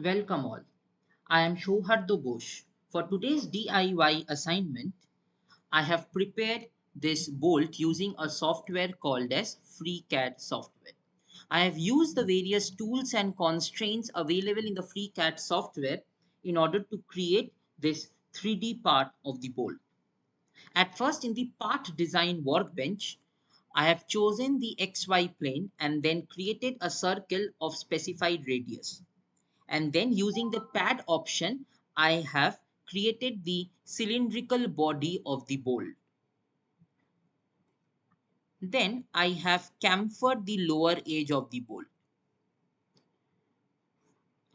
Welcome all. I am Souhardya Bose. For today's DIY assignment, I have prepared this bolt using a software called as FreeCAD software. I have used the various tools and constraints available in the FreeCAD software in order to create this 3D part of the bolt. At first, in the part design workbench, I have chosen the XY plane and then created a circle of specified radius. And then using the pad option, I have created the cylindrical body of the bolt. Then I have chamfered the lower edge of the bolt.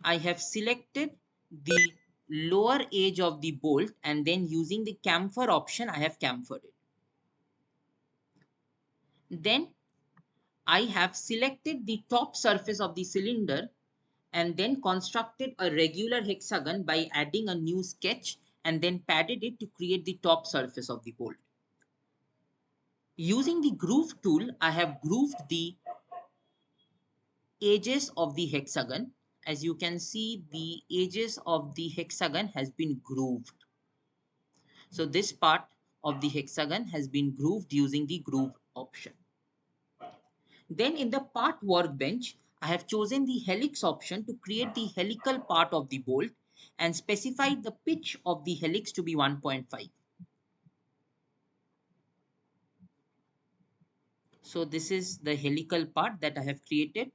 I have selected the lower edge of the bolt and then using the chamfer option, I have chamfered it. Then I have selected the top surface of the cylinder and then constructed a regular hexagon by adding a new sketch and then padded it to create the top surface of the bolt. Using the groove tool, I have grooved the edges of the hexagon. As you can see, the edges of the hexagon has been grooved. So this part of the hexagon has been grooved using the groove option. Then in the part workbench, I have chosen the helix option to create the helical part of the bolt and specified the pitch of the helix to be 1.5. So this is the helical part that I have created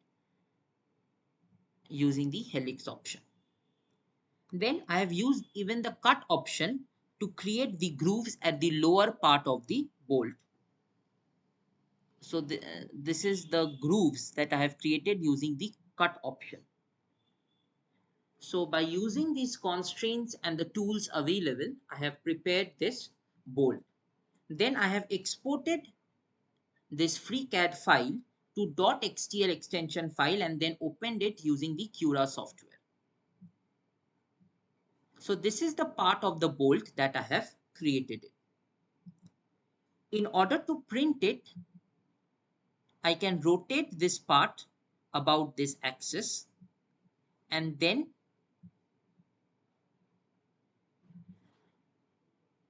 using the helix option. Then I have used even the cut option to create the grooves at the lower part of the bolt. So this is the grooves that I have created using the cut option. So by using these constraints and the tools available, I have prepared this bolt. Then I have exported this FreeCAD file to .xtl extension file and then opened it using the Cura software. So this is the part of the bolt that I have created it. In order to print it, I can rotate this part about this axis and then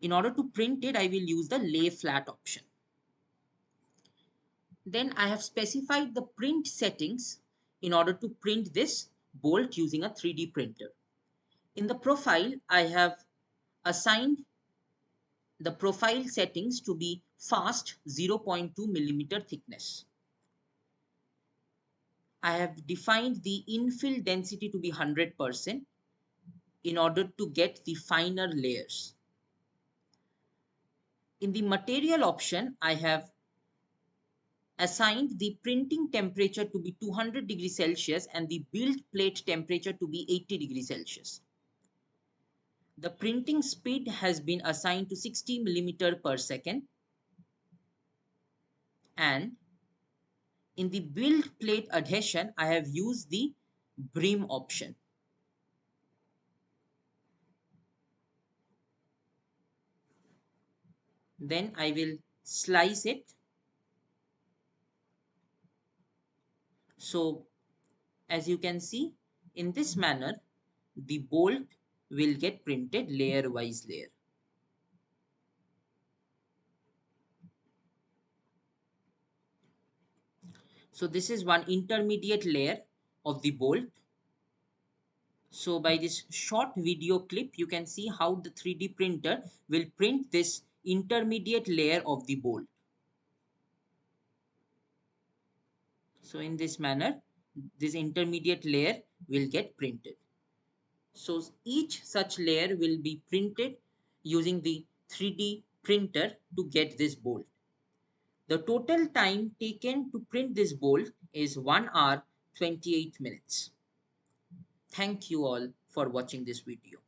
in order to print it, I will use the lay flat option. Then I have specified the print settings in order to print this bolt using a 3D printer. In the profile, I have assigned the profile settings to be fast 0.2 millimeter thickness. I have defined the infill density to be 100% in order to get the finer layers. In the material option, I have assigned the printing temperature to be 200 degrees Celsius and the build plate temperature to be 80 degrees Celsius. The printing speed has been assigned to 60 millimeter per second. And in the build plate adhesion, I have used the brim option. Then I will slice it. So as you can see, in this manner, the bolt will get printed layer wise layer. So this is one intermediate layer of the bolt. So by this short video clip, you can see how the 3D printer will print this intermediate layer of the bolt. So in this manner, this intermediate layer will get printed. So each such layer will be printed using the 3D printer to get this bolt. The total time taken to print this bolt is 1 hour 28 minutes. Thank you all for watching this video.